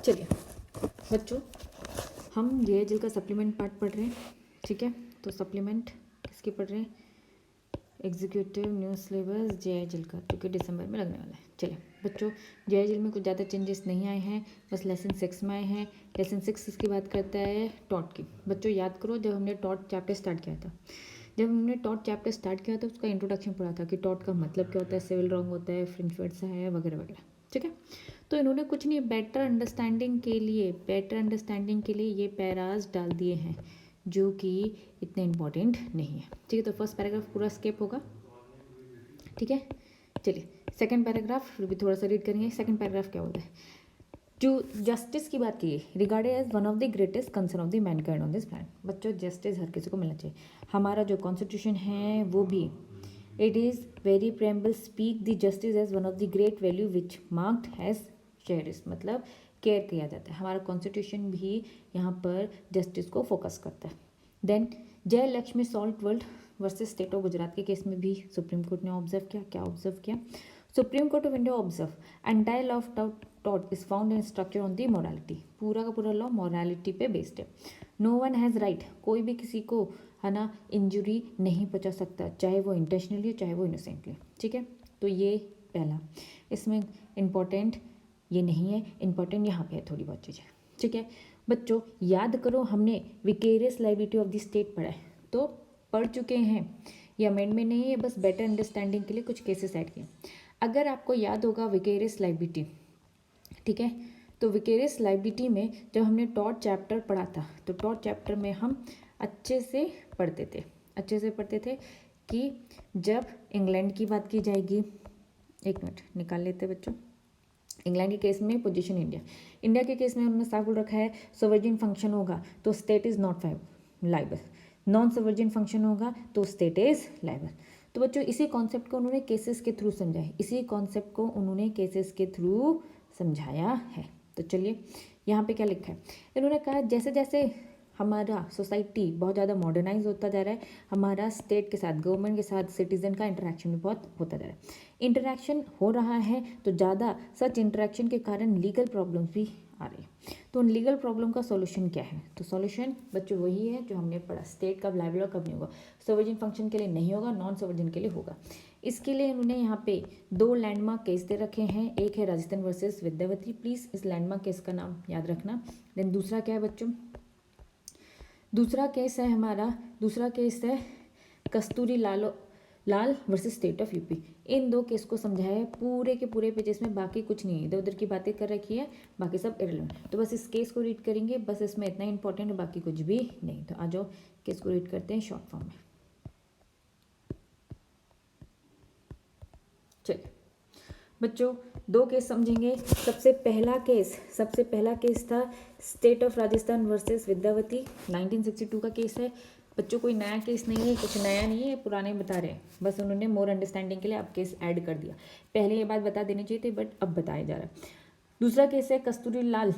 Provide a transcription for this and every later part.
चलिए बच्चों, हम JHL का सप्लीमेंट पार्ट पढ़ रहे हैं, ठीक है। तो सप्लीमेंट किसकी पढ़ रहे हैं? एग्जीक्यूटिव न्यू सिलेबस JHL का, जो कि दिसंबर में लगने वाला है। चलिए बच्चों, JHL में कुछ ज़्यादा चेंजेस नहीं आए हैं, बस लेसन 6 में आए हैं। लेसन 6 इसकी बात करता है टॉट की। बच्चों याद करो, जब हमने टॉट चैप्टर स्टार्ट किया था, उसका इंट्रोडक्शन पढ़ा था कि टॉट का मतलब क्या होता है, सिविल रॉन्ग होता है, फ्रिंज वर्ड्स है वगैरह वगैरह, ठीक है। तो इन्होंने कुछ नहीं, बेटर अंडरस्टैंडिंग के लिए ये पैराज डाल दिए हैं जो कि इतने इम्पॉर्टेंट नहीं है, ठीक है। तो फर्स्ट पैराग्राफ पूरा स्किप होगा, ठीक है। चलिए सेकंड पैराग्राफ फिर भी थोड़ा सा रीड करेंगे। सेकंड पैराग्राफ क्या बोलता है? जो जस्टिस की बात की है, regarded as one of the greatest concern of the mankind on this planet. बच्चों जस्टिस हर किसी को मिलना चाहिए। हमारा जो कॉन्स्टिट्यूशन है वो भी, it is very preamble speak the justice as one of the great value which marked has cherish, मतलब केयर किया जाता है। हमारा कॉन्स्टिट्यूशन भी यहाँ पर जस्टिस को फोकस करता है। देन जय Lakshmi salt world versus state of Gujarat के केस में भी सुप्रीम कोर्ट ने ऑब्जर्व किया। क्या ऑब्जर्व किया? Supreme court of India observe entire law of taught is found in structure on the morality. पूरा का पूरा लॉ मोरालिटी पे बेस्ड है। नो वन हैज़ राइट, कोई भी किसी को है ना इंजुरी नहीं पहुंचा सकता, चाहे वो इंटेंशनली हो चाहे वो इनोसेंटली, ठीक है। तो ये पहला, इसमें इम्पॉर्टेंट ये नहीं है, इम्पॉर्टेंट यहाँ पे है थोड़ी बहुत चीज़ें, ठीक है। बच्चों याद करो, हमने vicarious liability of the state पढ़ा है, तो पढ़ चुके हैं। ये अमेंडमेंट नहीं है, बस बेटर अंडरस्टैंडिंग के लिए कुछ केसेस ऐड किए। अगर आपको याद होगा विकेरियस लायबिलिटी, ठीक है, तो विकेरियस लायबिलिटी में जब हमने टॉट चैप्टर पढ़ा था, तो टॉट चैप्टर में हम अच्छे से पढ़ते थे कि जब इंग्लैंड की बात की जाएगी, एक मिनट निकाल लेते बच्चों, इंग्लैंड के केस में पोजीशन इंडिया के केस में उन्होंने साफ बोल रखा है, सोवर्जिन फंक्शन होगा तो state is not liable, non sovereign function होगा तो स्टेट इज़ लाइबल। तो बच्चों इसी कॉन्सेप्ट को उन्होंने केसेस के थ्रू समझाया है। तो चलिए यहाँ पे क्या लिखा है, इन्होंने कहा जैसे जैसे हमारा सोसाइटी बहुत ज़्यादा मॉडर्नाइज होता जा रहा है, हमारा स्टेट के साथ, गवर्नमेंट के साथ सिटीजन का इंटरेक्शन भी बहुत होता जा रहा है। इंटरेक्शन हो रहा है तो ज़्यादा सच इंटरेक्शन के कारण लीगल प्रॉब्लम्स भी आ रही है। तो उन लीगल प्रॉब्लम का सॉल्यूशन क्या है? तो सॉल्यूशन बच्चों वही है जो हमने पढ़ा, स्टेट कब लायबल और कब नहीं होगा। सोवर्जिन फंक्शन के लिए नहीं होगा, नॉन सोवर्जिन के लिए होगा। इसके लिए उन्होंने यहाँ पे 2 लैंडमार्क केस दे रखे हैं। एक है राजस्थान वर्सेस विद्यावती, प्लीज़ इस लैंडमार्क केस का नाम याद रखना। देन दूसरा क्या है बच्चों? दूसरा केस है Kasturi Lal versus state of UP. इन 2 केस को समझाया है पूरे के पूरे पेजेस में, बाकी कुछ नहीं है, इधर उधर की बातें कर रखी है, बाकी सब इरेलेवेंट। तो बस इस केस को रीड करेंगे, बस इसमें इतना इंपॉर्टेंट है, बाकी कुछ भी नहीं। तो आ जाओ केस को रीड करते हैं शॉर्ट फॉर्म में। चलिए बच्चों 2 केस समझेंगे। सबसे पहला केस था state of Rajasthan versus Vidyawati, 1962 का केस है। बच्चों कोई नया केस नहीं है, कुछ नया नहीं है, पुराने बता रहे हैं, बस उन्होंने मोर अंडरस्टैंडिंग के लिए अब केस ऐड कर दिया। पहले ये बात बता देनी चाहिए थी, बट अब बताया जा रहा है। दूसरा केस है कस्तूरी लाल,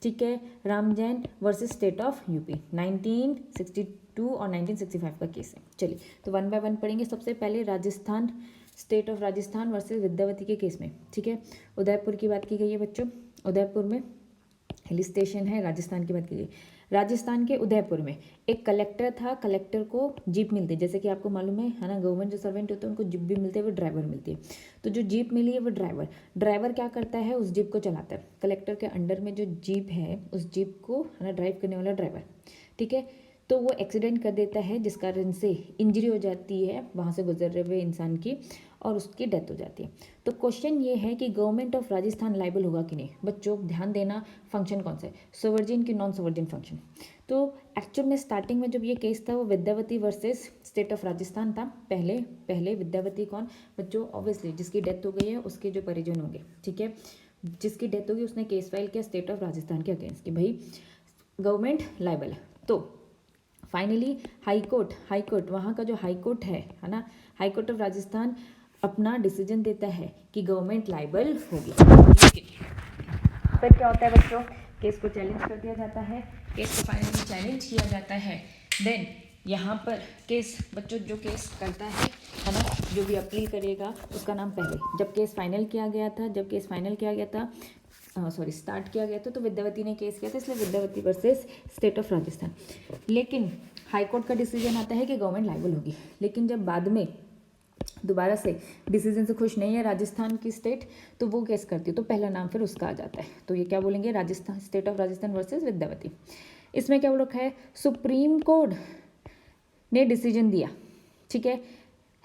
ठीक है, Ram Jain versus state of UP, 1962 और 1965 का केस है। चलिए तो 1 बाय 1 पढ़ेंगे। सबसे पहले Rajasthan, state of Rajasthan versus Vidyawati के केस में, ठीक है। उदयपुर की बात की गई है बच्चों, उदयपुर में हिल स्टेशन है, राजस्थान की बात की गई। राजस्थान के उदयपुर में एक कलेक्टर था, कलेक्टर को जीप मिलती है, जैसे कि आपको मालूम है ना, गवर्नमेंट जो सर्वेंट होते हैं उनको जीप भी मिलती है, वो ड्राइवर मिलती है। तो जो जीप मिली है वो ड्राइवर क्या करता है, उस जीप को चलाता है। कलेक्टर के अंडर में जो जीप है, उस जीप को है ना ड्राइव करने वाला ड्राइवर, ठीक है। तो वो एक्सीडेंट कर देता है, जिस कारण से इंजरी हो जाती है वहाँ से गुजर रहे हुए इंसान की, और उसकी डेथ हो जाती है। तो क्वेश्चन ये है कि गवर्नमेंट ऑफ राजस्थान लायबल होगा कि नहीं। बच्चों ध्यान देना, फंक्शन कौन सा है, सोवर्जिन की नॉन सोवर्जिन फंक्शन। तो एक्चुअल में स्टार्टिंग में जब ये केस था वो Vidyawati versus state of Rajasthan था। पहले विद्यावती कौन बच्चों? ऑब्वियसली जिसकी डेथ हो गई है उसके जो परिजन होंगे, ठीक है, जिसकी डेथ होगी उसने केस फाइल किया स्टेट ऑफ राजस्थान के अगेंस्ट कि भाई गवर्नमेंट लायबल है। तो फाइनली हाई कोर्ट वहाँ का जो हाई कोर्ट है ना, हाई कोर्ट ऑफ राजस्थान अपना डिसीजन देता है कि गवर्नमेंट लायबल होगी। फिर क्या होता है बच्चों? केस को चैलेंज कर दिया जाता है, केस को फाइनली चैलेंज किया जाता है। देन यहाँ पर केस बच्चों जो केस करता है ना, जो भी अपील करेगा उसका नाम, पहले जब केस फाइनल किया गया था स्टार्ट किया गया था, तो विद्यावती ने केस किया था, इसलिए Vidyawati versus state of Rajasthan. लेकिन हाईकोर्ट का डिसीजन आता है कि गवर्नमेंट लाइबल होगी। लेकिन जब बाद में दोबारा से डिसीजन से खुश नहीं है राजस्थान की स्टेट, तो वो केस करती है, तो पहला नाम फिर उसका आ जाता है। तो ये क्या बोलेंगे, Rajasthan, state of Rajasthan versus Vidyawati. इसमें क्या बोल रखा है, सुप्रीम कोर्ट ने डिसीजन दिया, ठीक है,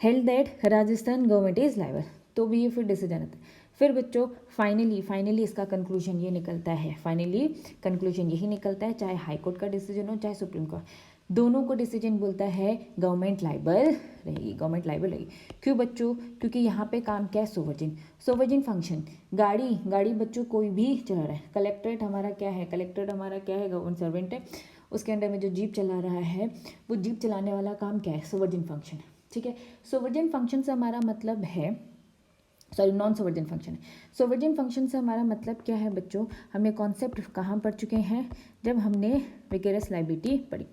held that Rajasthan government is liable, तो भी ये फिर डिसीजन आता है। फिर बच्चों फाइनली इसका कंक्लूजन ये निकलता है, फाइनली कंक्लूजन यही निकलता है, चाहे हाई कोर्ट का डिसीजन हो चाहे सुप्रीम कोर्ट, दोनों को डिसीजन बोलता है गवर्नमेंट लाइबल रहेगी, गवर्नमेंट लाइबल रहेगी। क्यों बच्चों, क्योंकि यहाँ पे काम क्या है, सोवर्जिन फंक्शन। गाड़ी बच्चों कोई भी चला रहा है, कलेक्ट्रेट हमारा क्या है, गवर्नमेंट सर्वेंट है, उसके अंडर में जो जीप चला रहा है, वो जीप चलाने वाला काम क्या है, सोवर्जिन फंक्शन है, ठीक है। सोवर्जिन फंक्शन से हमारा मतलब है, नॉन सोवर्जिन फंक्शन है। सोवर्जिन फंक्शन से हमारा मतलब क्या है बच्चों, हम ये कॉन्सेप्ट कहाँ पढ़ चुके हैं, जब हमने विकेरियस लायबिलिटी पढ़ी।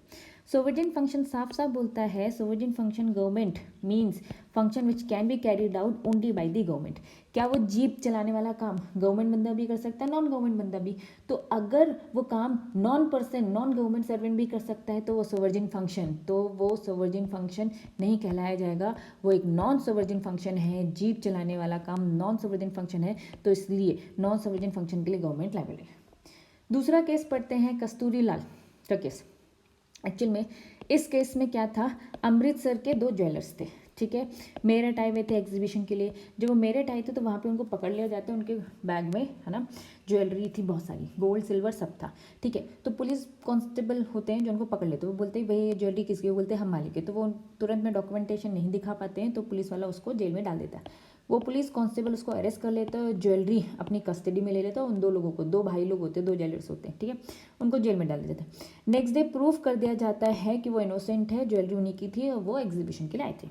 सोवर्जिन फंक्शन साफ साफ बोलता है, sovereign function government means function which can be carried out only by the government. क्या वो जीप चलाने वाला काम गवर्नमेंट बंदा भी कर सकता है, नॉन गवर्नमेंट बंदा भी, तो अगर वो काम नॉन गवर्नमेंट सर्वेंट भी कर सकता है, तो वो सोवर्जिन फंक्शन नहीं कहलाया जाएगा, वो एक नॉन सोवर्जिन फंक्शन है। जीप चलाने वाला काम नॉन सोवर्जिन फंक्शन है, तो इसलिए नॉन सोवर्जिन फंक्शन के लिए गवर्नमेंट लायबल है। दूसरा केस पढ़ते हैं, कस्तूरी लाल का केस। एक्चुअल में इस केस में क्या था, अमृतसर के दो ज्वेलर्स थे, ठीक है, मेरठ आए हुए थे एग्जीबिशन के लिए। जब वो मेरठ आए थे तो वहाँ पे उनको पकड़ लिया जाता है, उनके बैग में है ना ज्वेलरी थी बहुत सारी, गोल्ड सिल्वर सब था, ठीक है। तो पुलिस कांस्टेबल होते हैं जो उनको पकड़ लेते हैं, वो बोलते हैं भाई ये ज्वेलरी किसकी, वो बोलते हैं हम मालिक है, तो वो तुरंत में डॉक्यूमेंटेशन नहीं दिखा पाते हैं, तो पुलिस वाला उसको जेल में डाल देता है। वो पुलिस कांस्टेबल उसको अरेस्ट कर लेता है, ज्वेलरी अपनी कस्टडी में ले लेता है, उन दो लोगों को, दो भाई लोग होते हैं, दो ज्वेलर्स होते हैं, ठीक है, उनको जेल में डाल देता है। नेक्स्ट डे प्रूफ कर दिया जाता है कि वो इनोसेंट है, ज्वेलरी उन्हीं की थी और वो एग्जीबिशन के लिए आए थे।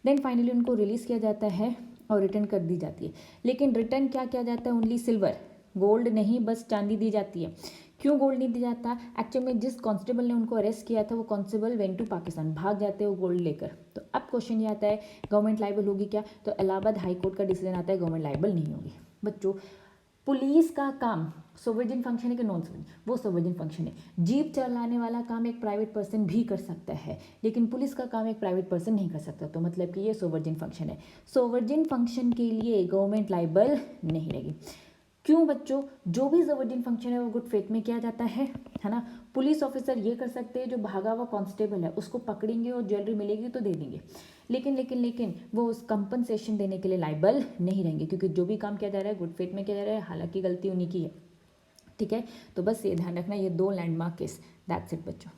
देन फाइनली उनको रिलीज़ किया जाता है और रिटर्न कर दी जाती है। लेकिन रिटर्न क्या किया जाता है, ओनली सिल्वर, गोल्ड नहीं, बस चांदी दी जाती है। क्यों गोल्ड नहीं दिया जाता, एक्चुअल में जिस कांस्टेबल ने उनको अरेस्ट किया था वो कांस्टेबल वेंट टू पाकिस्तान, भाग जाते हैं वो गोल्ड लेकर। तो अब क्वेश्चन ये आता है गवर्नमेंट लायबल होगी क्या, तो इलाहाबाद हाई कोर्ट का डिसीजन आता है गवर्नमेंट लायबल नहीं होगी। बच्चों पुलिस का काम सोवर्जिन फंक्शन है कि नॉन सोवर्जिन, वो सोवर्जिन फंक्शन है। जीप चलाने वाला काम एक प्राइवेट पर्सन भी कर सकता है, लेकिन पुलिस का काम एक प्राइवेट पर्सन नहीं कर सकता, तो मतलब कि ये सोवर्जिन फंक्शन है। सोवर्जिन फंक्शन के लिए गवर्नमेंट लायबल नहीं रहेगी। क्यों बच्चों, जो भी सोवर्जिन फंक्शन है वो गुड फेथ में किया जाता है ना। पुलिस ऑफिसर ये कर सकते हैं, जो भागा हुआ कांस्टेबल है उसको पकड़ेंगे और ज्वेलरी मिलेगी तो दे देंगे, लेकिन वो उस कंपनसेशन देने के लिए लायबल नहीं रहेंगे, क्योंकि जो भी काम किया जा रहा है गुड फेथ में किया जा रहा है, हालांकि गलती उन्हीं की है, ठीक है। तो बस ये ध्यान रखना, ये दो लैंडमार्क केस, दैट्स इट बच्चों।